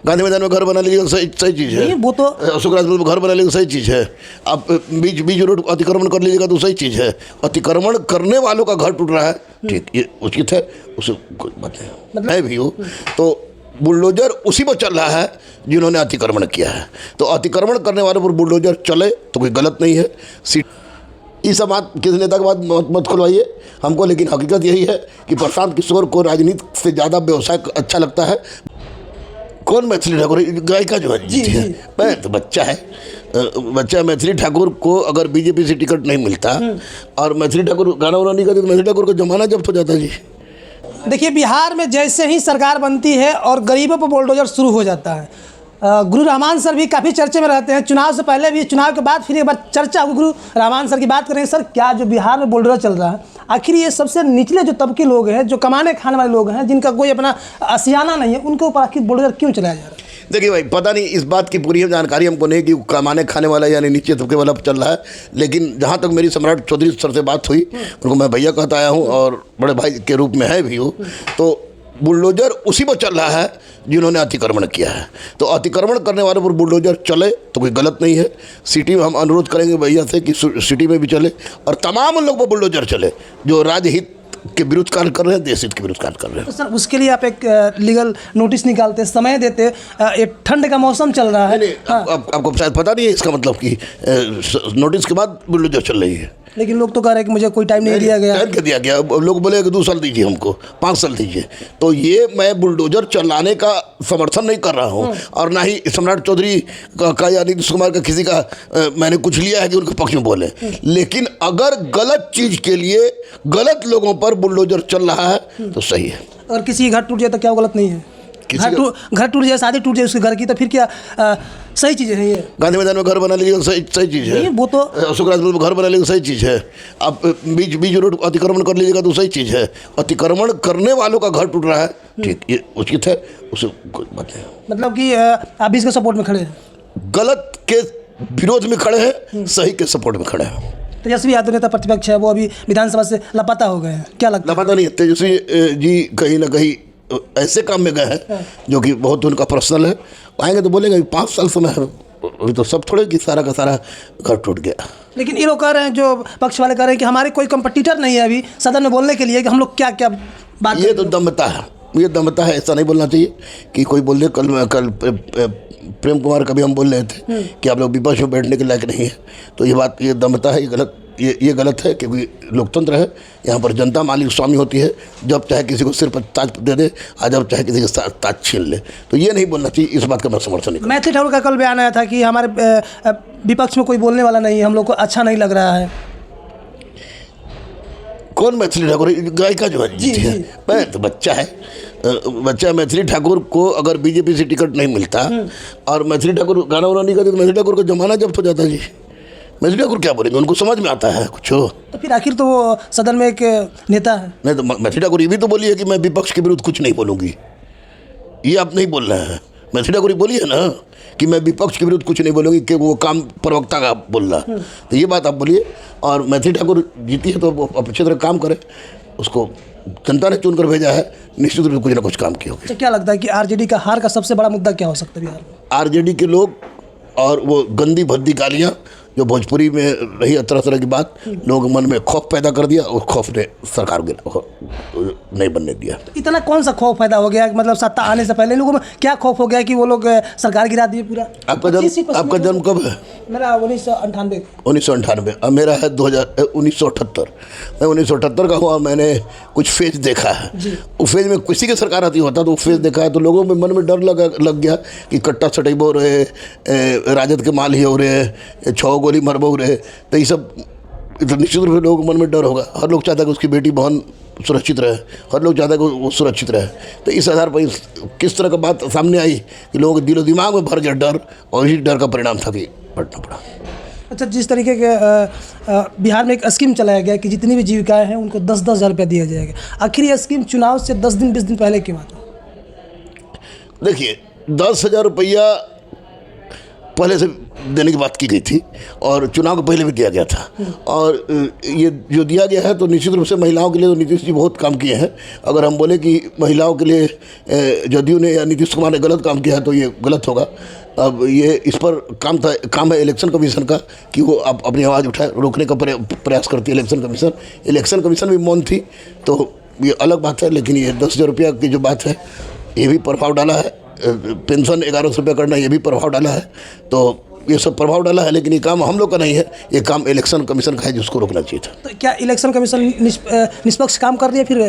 गांधी मैदान में घर बना लीजिए, सही सही चीज़ है। वो तो अशोक राजपथ में घर बना लीजिए, सही चीज़ है। आप बीच रोड अतिक्रमण कर लीजिएगा तो सही चीज़ है। अतिक्रमण करने वालों का घर टूट रहा है, ठीक, ये उचित है, उसे कोई बात नहीं, मतलब मैं भी हूँ। तो बुलडोजर उसी पर चल रहा है जिन्होंने अतिक्रमण किया है। तो अतिक्रमण करने वालों पर बुलडोजर चले तो कोई गलत नहीं है। इस बात किसी नेता के बाद मत खुलवाइए हमको, लेकिन हकीकत यही है कि प्रशांत किशोर को राजनीति से ज़्यादा व्यवसाय अच्छा लगता है। कौन मैथिली ठाकुर, गायिका जो है जी, जी। मैं तो बच्चा है, बच्चा मैथिली ठाकुर को अगर बीजेपी से टिकट नहीं मिलता और मैथिली ठाकुर गाना वाना नहीं करते तो मैथिली ठाकुर का जमाना जब्त हो जाता जी। देखिए, बिहार में जैसे ही सरकार बनती है और गरीबों पर बुलडोजर शुरू हो जाता है। गुरु रहमान सर भी काफ़ी चर्चे में रहते हैं, चुनाव से पहले भी, चुनाव के बाद फिर एक बार चर्चा होगी। गुरु रहमान सर की बात करेंगे। सर, क्या जो बिहार में बुलडोजर चल रहा है, आखिर ये सबसे निचले जो तबके लोग हैं, जो कमाने खाने वाले लोग हैं, जिनका कोई अपना आशियाना नहीं है, उनके ऊपर आखिर बुलडोजर क्यों चलाया जा रहा है? देखिए भाई, पता नहीं, इस बात की पूरी जानकारी हमको नहीं कि कमाने खाने वाला यानी नीचे तबके वाला चल रहा है। लेकिन जहाँ तक मेरी सम्राट चौधरी सर से बात हुई, उनको मैं भैया कहता आया हूँ और बड़े भाई के रूप में है भी हूँ, तो बुलडोजर उसी पर चल रहा है जिन्होंने अतिक्रमण किया है। तो अतिक्रमण करने वालों पर बुलडोजर चले तो कोई गलत नहीं है। सिटी में हम अनुरोध करेंगे भैया से कि सिटी में भी चले और तमाम उन लोगों पर बुलडोजर चले जो राजहित के विरुद्ध कार्य कर रहे हैं, देश हित के विरुद्ध कार्य कर रहे हैं। तो सर, उसके लिए आप एक लीगल नोटिस निकालते, समय देते। ये ठंड का मौसम चल रहा है। नहीं, आपको शायद पता नहीं है इसका मतलब कि नोटिस के बाद बुलडोजर चल रही है। लेकिन लोग तो कह रहे हैं कि मुझे कोई टाइम नहीं दिया गया। टाइम क्या दिया गया? लोग बोले कि 2 साल दीजिए हमको, 5 साल दीजिए। तो ये मैं बुलडोजर चलाने का समर्थन नहीं कर रहा हूँ और ना ही सम्राट चौधरी का या नीतीश कुमार का किसी का मैंने कुछ लिया है कि उनके पक्ष में बोले। लेकिन अगर गलत चीज़ के लिए गलत लोगों पर बुलडोजर चल रहा है तो सही है। और किसी का घर टूट जाए तो क्या गलत नहीं है? घर टूट जाए, शादी टूट जाए उसके घर की, तो फिर क्या सही चीज़ है ये? गांधी मैदान में घर बना लीजिए, सही सही चीज़ है। वो तो अशोक राजपथ में घर बना लीजिए, सही चीज़ है। आप बीच रोड अतिक्रमण कर लीजिएगा तो सही चीज़ है। अतिक्रमण करने वालों का घर टूट रहा है, ठीक, ये उचित है, उसे कोई बात नहीं। मतलब कि आप इसके सपोर्ट में खड़े हैं? गलत के विरोध में खड़े हैं, सही के सपोर्ट में खड़े हैं। तेजस्वी यादव नेता प्रतिपक्ष है, वो अभी विधानसभा से लापता हो गए हैं, क्या लगता है? लापता नहीं है, तेजस्वी जी कहीं ना कहीं ऐसे काम में गए हैं जो कि बहुत उनका पर्सनल है। आएंगे तो बोलेंगे 5 साल समय है, अभी तो सब थोड़े कि सारा का सारा घर टूट गया। लेकिन ये लोग कह रहे हैं, जो पक्ष वाले कह रहे हैं कि हमारे कोई कंपटीटर नहीं है अभी सदन में बोलने के लिए कि हम लोग क्या क्या बात। ये तो दमता है, ये दमता है। ऐसा नहीं बोलना चाहिए कि कोई बोल दे। कल प्रेम कुमार कभी हम बोल रहे थे कि आप लोग विपक्ष में बैठने के लायक नहीं है। तो ये बात, ये दमता है, ये गलत है, क्योंकि लोकतंत्र है। यहाँ पर जनता मालिक स्वामी होती है, जब चाहे किसी को सिर पर ताज दे दे और जब चाहे किसी के ताज छीन ले। तो ये नहीं बोलना चाहिए, इस बात का मैं समर्थन नहीं। मैथिली ठाकुर का कल बयान आया था कि हमारे विपक्ष में कोई बोलने वाला नहीं है, हम लोग को अच्छा नहीं लग रहा है। कौन मैथिली ठाकुर, गायिका जो है जी, जी। मैं तो बच्चा है, बच्चा मैथिली ठाकुर को अगर बीजेपी से टिकट नहीं मिलता और मैथिली ठाकुर गाना वाना नहीं करते तो मैथिली ठाकुर का जमाना जब्त हो जाता जी। मैथिली ठाकुर क्या बोलेंगे, उनको समझ में आता है कुछ हो? तो फिर आखिर तो वो सदन में एक नेता है। नहीं तो मैथिली ठाकुर ये भी तो बोली है कि मैं विपक्ष के विरुद्ध कुछ नहीं बोलूँगी। ये आप नहीं बोल रहे हैं। मैथिली ठाकुर बोली है ना कि मैं विपक्ष के विरुद्ध कुछ नहीं बोलूँगी, कि वो काम प्रवक्ता का बोल रहा। तो ये बात आप बोलिए। और मैथिली ठाकुर जीती है तो वो अच्छी तरह काम करे, उसको जनता ने चुनकर भेजा है, निश्चित रूप से कुछ ना कुछ काम किया होगा। तो क्या लगता है कि आरजेडी का हार का सबसे बड़ा मुद्दा क्या हो सकता है बिहार में? आरजेडी के लोग और वो गंदी भद्दी गालियाँ जो भोजपुरी में रही, तरह तरह की बात, लोग मन में खौफ पैदा कर दिया और खौफ ने सरकार को नहीं बनने दिया। तो इतना कौन सा खौफ पैदा हो गया, मतलब सत्ता आने से पहले लोगों में क्या खौफ हो गया कि वो लोग सरकार गिरा दिए पूरा? आपका जन्म कब है? मेरा 1998। 1998। अब मेरा है 1978। मैं 1978 का हूँ और मैंने कुछ फेज देखा है। उस फेज में किसी की सरकार आती होता तो फेज देखा है, तो लोगों में मन में डर लग गया कि कट्टा सटेबो हो रहे, राजद के माल ही हो रहे, 6 गोली मरबो रहे। तो ये सब तो निश्चित रूप से लोगों के मन में डर होगा। हर लोग चाहता है कि उसकी बेटी बहन सुरक्षित रहे, हर लोग चाहता है कि वो सुरक्षित रहे। तो इस आधार पर किस तरह का बात सामने आई कि लोगों के दिलो दिमाग में भर गया डर, और इसी डर का परिणाम था कि पढ़ना पड़ा। अच्छा, जिस तरीके के बिहार में एक स्कीम चलाया गया कि जितनी भी जीविकाएँ हैं उनको 10-10 हज़ार रुपया दिया जाएगा, आखिर ये स्कीम चुनाव से 10 दिन 20 दिन पहले क्यों आता? देखिए, 10,000 रुपया पहले से देने की बात की गई थी और चुनाव के पहले भी दिया गया था। और ये जो दिया गया है तो निश्चित रूप से महिलाओं के लिए तो नीतीश जी बहुत काम किए हैं। अगर हम बोले कि महिलाओं के लिए जदयू ने या नीतीश कुमार ने गलत काम किया है तो ये गलत होगा। अब ये इस पर काम है इलेक्शन कमीशन का कि वो अब अपनी आवाज़ उठाए, रोकने का प्रयास करती है इलेक्शन कमीशन। इलेक्शन कमीशन भी मौन थी तो ये अलग बात है, लेकिन ये 10,000 रुपया की जो बात है ये भी प्रभाव डाला है। पेंशन 1100 रुपया करना ये भी प्रभाव डाला है। तो ये सब प्रभाव डाला है, लेकिन ये काम हम लोग का नहीं है, ये काम इलेक्शन कमीशन का है जिसको रोकना चाहिए था। तो क्या इलेक्शन कमीशन निष्पक्ष काम कर रही है? फिर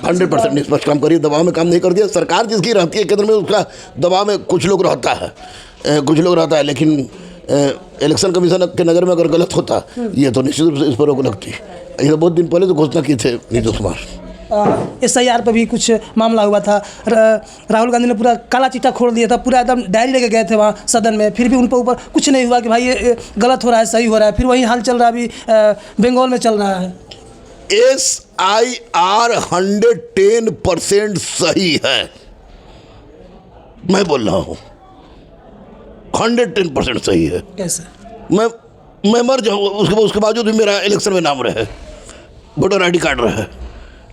100% निष्पक्ष काम करिए, दबाव में काम नहीं कर दिया। सरकार जिसकी रहती है केंद्र में उसका दबाव में कुछ लोग रहता है, लेकिन इलेक्शन कमीशन के नज़र में अगर गलत होता ये तो निश्चित रूप से इस पर रोक लगती। ये तो बहुत दिन पहले तो घोषणा की थे नीतीश कुमार। SIR पर भी कुछ मामला हुआ था, राहुल गांधी ने पूरा काला चिट्ठा खोल दिया था, पूरा एकदम डायरी लेके गए थे वहाँ सदन में, फिर भी उन पर ऊपर कुछ नहीं हुआ कि भाई ये गलत हो रहा है, सही हो रहा है। फिर वही हाल चल रहा है, अभी बंगाल में चल रहा है। SIR 110% सही है, मैं बोल रहा हूँ 110% सही है। कैसे? मैं मर जाऊँ उसके बावजूद भी मेरा इलेक्शन में नाम रहे, वोटर ID कार्ड रहे,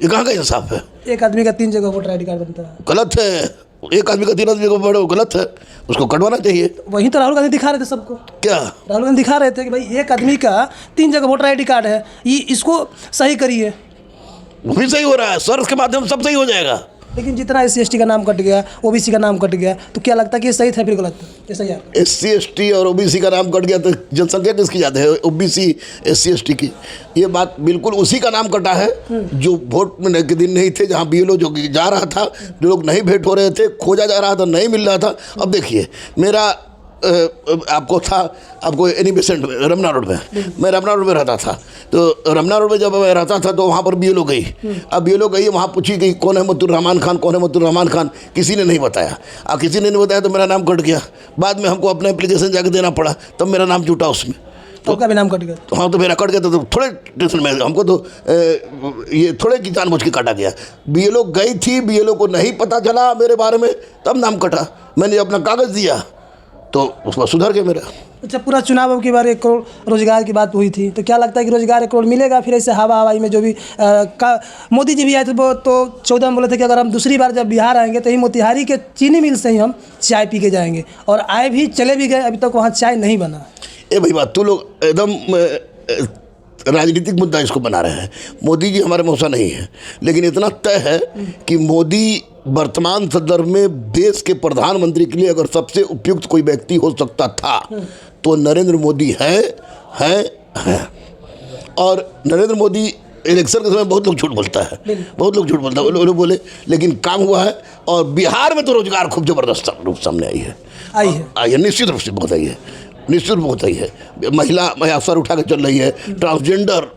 ये कहाँ का इंसाफ है? एक आदमी का 3 जगह वोटर ID कार्ड बनता है, गलत है। एक आदमी का 3 आदमी को गलत है, उसको कटवाना चाहिए। वहीं तो राहुल गांधी दिखा रहे थे सबको। क्या राहुल गांधी दिखा रहे थे कि भाई एक आदमी का 3 जगह वोटर ID कार्ड है, ये इसको सही करिए। वो भी सही हो रहा है, सर्च के माध्यम से सब सही हो जाएगा। लेकिन जितना SC/ST का नाम कट गया, OBC का नाम कट गया, तो क्या लगता है कि ये सही था फिर गलत? SC/ST और OBC का नाम कट गया तो जनसंख्या किसकी ज़्यादा है? OBC SC/ST की। ये बात बिल्कुल उसी का नाम कटा है जो वोट में के दिन नहीं थे, जहाँ BLO जो जा रहा था, जो लोग नहीं भेंट हो रहे थे, खोजा जा रहा था, नहीं मिल रहा था। अब देखिए मेरा आपको एनी बेसेंट में रमना रोड में, मैं रमना रोड में रहता था, तो रमना रोड में जब मैं रहता था तो वहाँ पर BLO गई। अब BLO गई, वहाँ पूछी गई कौन है मत्तुर रहमान खान, कौन है मत्तुर रहमान खान, किसी ने नहीं बताया। अब किसी ने नहीं बताया तो मेरा नाम कट गया। बाद में हमको अपना एप्लीकेशन जाकर देना पड़ा, तब मेरा नाम जुटा उसमें, तो आपका भी नाम कट गया। तो हाँ, तो मेरा कट गया तो थोड़े टेंशन में हमको तो ये थोड़े की जानबूझ के काटा गया। BLO गई थी, BLO को नहीं पता चला मेरे बारे में, तब नाम कटा। मैंने अपना कागज़ दिया तो उसमें सुधर गया मेरा। अच्छा, पूरा चुनाव के बारे 1 करोड़ रोजगार की बात हुई थी, तो क्या लगता है कि रोजगार 1 करोड़ मिलेगा? फिर ऐसे हवाई में जो भी मोदी जी भी आए थे वो तो 14 में बोले थे कि अगर हम दूसरी बार जब बिहार आएंगे तो ही मोतिहारी के चीनी मिल से ही हम चाय पी के जाएंगे, और आए भी चले भी गए, अभी तक वहाँ चाय नहीं बना। भाई बात तू लोग एकदम राजनीतिक मुद्दा इसको बना रहे हैं। मोदी जी हमारे मौसा नहीं है, लेकिन इतना तय है कि मोदी वर्तमान संदर्भ में देश के प्रधानमंत्री के लिए अगर सबसे उपयुक्त कोई व्यक्ति हो सकता था तो नरेंद्र मोदी है। और नरेंद्र मोदी इलेक्शन के समय बहुत लोग झूठ बोलता है, बहुत लोग झूठ बोलता है, वो लोग बोले, लेकिन काम हुआ है। और बिहार में तो रोजगार खूब जबरदस्त रूप सामने आई है, निश्चित रूप से बहुत आई है, निश्चित रूप होता ही है। महिला सर उठा के चल रही है, ट्रांसजेंडर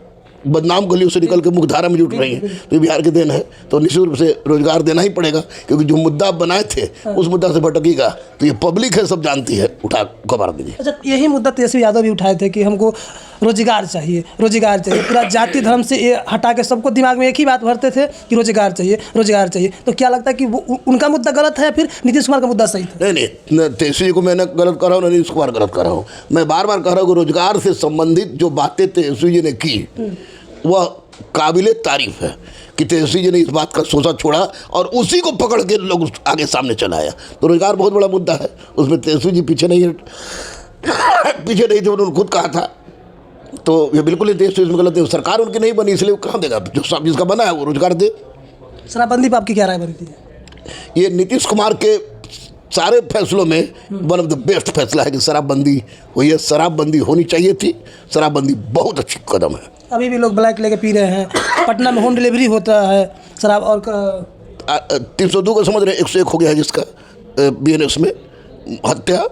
बदनाम गलियों से निकल के मुख्य धारा में जुट रही है, तो ये बिहार के देन है। तो निश्चित रूप से रोजगार देना ही पड़ेगा, क्योंकि जो मुद्दा बनाए थे उस मुद्दा से भटकेगा तो ये पब्लिक है, सब जानती है, उठा कबार दीजिए। अच्छा, यही मुद्दा तेजस्वी यादव भी उठाए थे कि हमको रोजगार चाहिए, रोजगार चाहिए। पूरा जाति धर्म से ये हटा के सबको दिमाग में एक ही बात भरते थे कि रोजगार चाहिए, रोजगार चाहिए। तो क्या लगता है कि वो उनका मुद्दा गलत है, फिर नीतीश कुमार का मुद्दा सही था? नहीं, तेजस्वी को मैंने गलत कर रहा हूँ, नीतीश कुमार गलत कर रहा हूँ। मैं बार बार कह रहा हूँ कि रोजगार से संबंधित जो बातें तेजस्वी जी ने की वह काबिले तारीफ है कि तेजस्वी जी ने इस बात का सोचा छोड़ा और उसी को पकड़ के लोग आगे सामने चलाया। तो रोजगार बहुत बड़ा मुद्दा है, उसमें तेजस्वी जी पीछे नहीं थे, उन्होंने खुद कहा था। तो ये बिल्कुल ही तेजस्वी इसमें गलत है। सरकार उनकी नहीं बनी, इसलिए वो कहाँ देगा? जो जिसका बना है वो रोजगार दे। शराबबंदी पर आपकी क्या राय बनती है? ये नीतीश कुमार के सारे फैसलों में वन ऑफ द बेस्ट फैसला है कि शराबबंदी हुई है। शराबबंदी होनी चाहिए थी, शराबबंदी बहुत अच्छी कदम है। अभी भी लोग ब्लैक लेके पी रहे हैं, पटना में होम डिलीवरी होता है शराब। और 302 को समझ रहे हैं, 101 हो गया है जिसका BNS में हत्या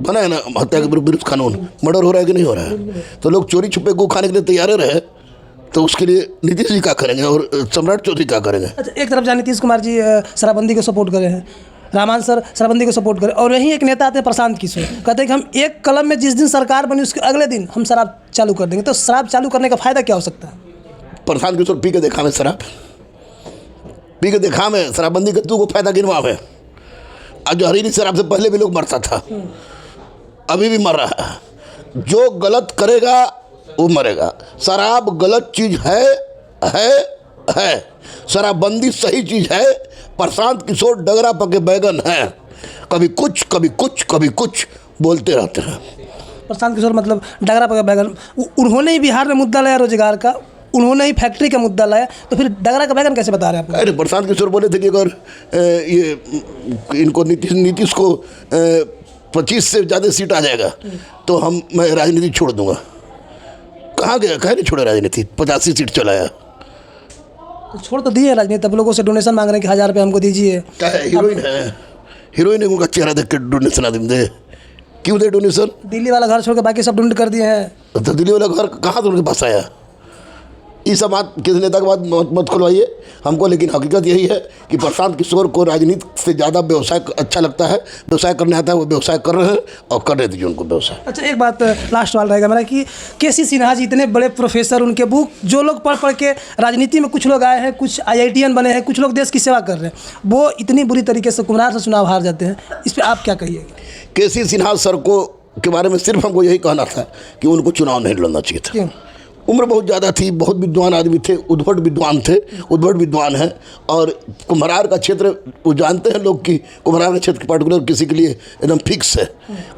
बना है ना, हत्या के विरुद्ध कानून, मर्डर हो रहा है कि नहीं हो रहा है? तो लोग चोरी छुपे गो खाने के लिए तैयार रहे, तो उसके लिए नीतीश जी क्या करेंगे और सम्राट चौधरी क्या करेंगे? अच्छा, एक तरफ जहाँ नीतीश कुमार जी शराबबंदी को सपोर्ट करे हैं, रहमान सर शराबबंदी को सपोर्ट करें, और वहीं एक नेता आते हैं प्रशांत किशोर, कहते हैं कि हम एक कलम में जिस दिन सरकार बनी उसके अगले दिन हम शराब चालू कर देंगे। तो शराब चालू करने का फ़ायदा क्या हो सकता है? प्रशांत किशोर पी के देखा में शराब, पी के देखा में शराबबंदी का तू को फायदा गिनवा है। आज जो हरीनी शराब से पहले भी लोग मरता था, अभी भी मर रहा है। जो गलत करेगा वो मरेगा। शराब गलत चीज़ है। शराबबंदी सही चीज़ है। प्रशांत किशोर डगरा पके बैगन है, कभी कुछ बोलते रहते हैं। प्रशांत किशोर मतलब डगरा पका बैगन, उन्होंने ही बिहार में मुद्दा लाया रोजगार का, उन्होंने ही फैक्ट्री का मुद्दा लाया, तो फिर डगरा का बैगन कैसे बता रहे हैं आप? अरे प्रशांत किशोर बोले थे कि अगर ये इनको नीतीश को 25 से ज़्यादा सीट आ जाएगा तो मैं राजनीति छोड़ दूंगा। कहाँ गया? कहीं नहीं छोड़ा राजनीति, 85 सीट चलाया। तो छोड़ तो दिए राजनीति, तब लोगों से डोनेशन मांग रहे हैं कि 1000 रुपये हमको दीजिए। क्या है? हीरोइन है, उनका चेहरा देख के डोनेशन आदमी दे। क्यों दे डोनेशन? दिल्ली वाला घर छोड़ के बाकी सब डोनेट कर दिए हैं। तो दिल्ली वाला घर कहाँ से उनके पास आया? ये सब बात किसी नेता के बाद मत खुलवाइए हमको, लेकिन हकीकत यही है कि प्रशांत किशोर को राजनीति से ज़्यादा व्यवसाय अच्छा लगता है। व्यवसाय करने आता है, वो व्यवसाय कर रहे हैं और करने दीजिए उनको व्यवसाय। अच्छा, एक बात लास्ट सवाल रहेगा मेरा कि केसी सिन्हा जी इतने बड़े प्रोफेसर, उनके बुक जो लोग पढ़ के राजनीति में कुछ लोग आए हैं, कुछ IITian बने हैं, कुछ लोग देश की सेवा कर रहे हैं, वो इतनी बुरी तरीके से कुम्हरार से चुनाव हार जाते हैं, इस पर आप क्या कहिएगा? केसी सिन्हा सर को के बारे में सिर्फ हमको यही कहना था कि उनको चुनाव नहीं लड़ना चाहिए था। क्यों? उम्र बहुत ज़्यादा थी, बहुत विद्वान आदमी थे, उद्भट विद्वान हैं। और कुम्हरार का क्षेत्र वो जानते हैं लोग कि कुम्हरार का क्षेत्र पर्टिकुलर किसी के लिए एकदम फिक्स है।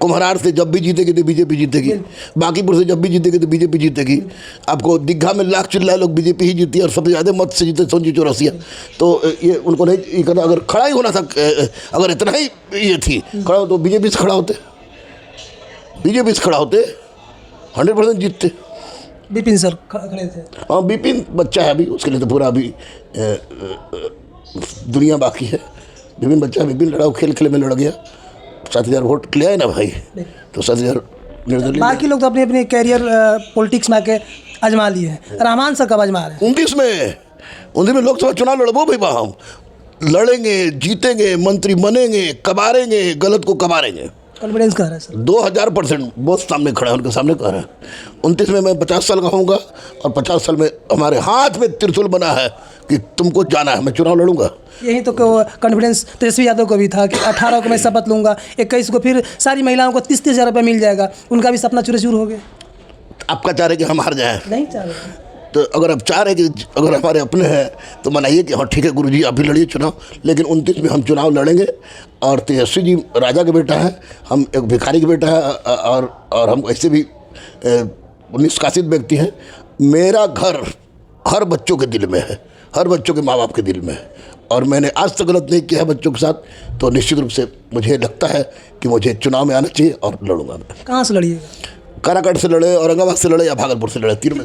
कुम्हरार से जब भी जीतेगी तो बीजेपी जीतेगी, बाकीपुर से जब भी जीतेगी तो बीजेपी जीतेगी। आपको दिग्घा में लाख चिल्लाए लोग बीजेपी ही जीती है, और सबसे ज़्यादा मत से जीते संजू चौरसिया। तो ये उनको नहीं करना। अगर खड़ा ही होना था, अगर इतना ही ये थी खड़ा हो, तो बीजेपी से खड़ा होते 100% जीतते। विपिन सर खड़े थे। हाँ, विपिन बच्चा है अभी, उसके लिए तो पूरा अभी दुनिया बाकी है। विपिन बच्चा, विपिन लड़ा, खेल में लड़ गया, 7,000 वोट ले आए ना भाई, तो 7,000 निर्दलीय। बाकी लोग तो अपने अपने कैरियर पॉलिटिक्स में आके आजमा लिए हैं। रहमान सर कब आजमा रहे हैं? 19 में लोकसभा चुनाव लड़बो भाई, वहाँ हम लड़ेंगे, जीतेंगे, मंत्री बनेंगे, कबारेंगे, गलत को कबारेंगे। कॉन्फिडेंस कह रहे हैं सर? 2000% बहुत सामने खड़ा है, उनके सामने कह रहा है। 29 में मैं 50 साल का होऊंगा, और 50 साल में हमारे हाथ में त्रिशूल बना है कि तुमको जाना है, मैं चुनाव लड़ूंगा। यही तो कॉन्फिडेंस तेजस्वी यादव को भी था कि 18 को मैं शपथ लूंगा, 21 को फिर सारी महिलाओं को 30-30 हज़ार रुपये मिल जाएगा। उनका भी सपना चूर हो गया। आपका चाह रहे कि हम हार जाएं? नहीं चाह रहे। तो अगर आप चाह रहे कि अगर हमारे अपने हैं तो मनाइए कि हाँ ठीक है गुरुजी, आप भी लड़िए चुनाव, लेकिन 29 में हम चुनाव लड़ेंगे। और तेजस्वी जी राजा के बेटा है, हम एक भिखारी के बेटा है, और हम ऐसे भी निष्कासित व्यक्ति हैं। मेरा घर हर बच्चों के दिल में है, हर बच्चों के माँ बाप के दिल में है, और मैंने आज तक गलत नहीं किया है बच्चों के साथ। तो निश्चित रूप से मुझे लगता है कि मुझे चुनाव में आना चाहिए, और लड़ूंगा मैं। कहाँ से लड़िएगा? काराकाट से लड़े, औरंगाबाद से लड़े, या भागलपुर से लड़े, तीनों में।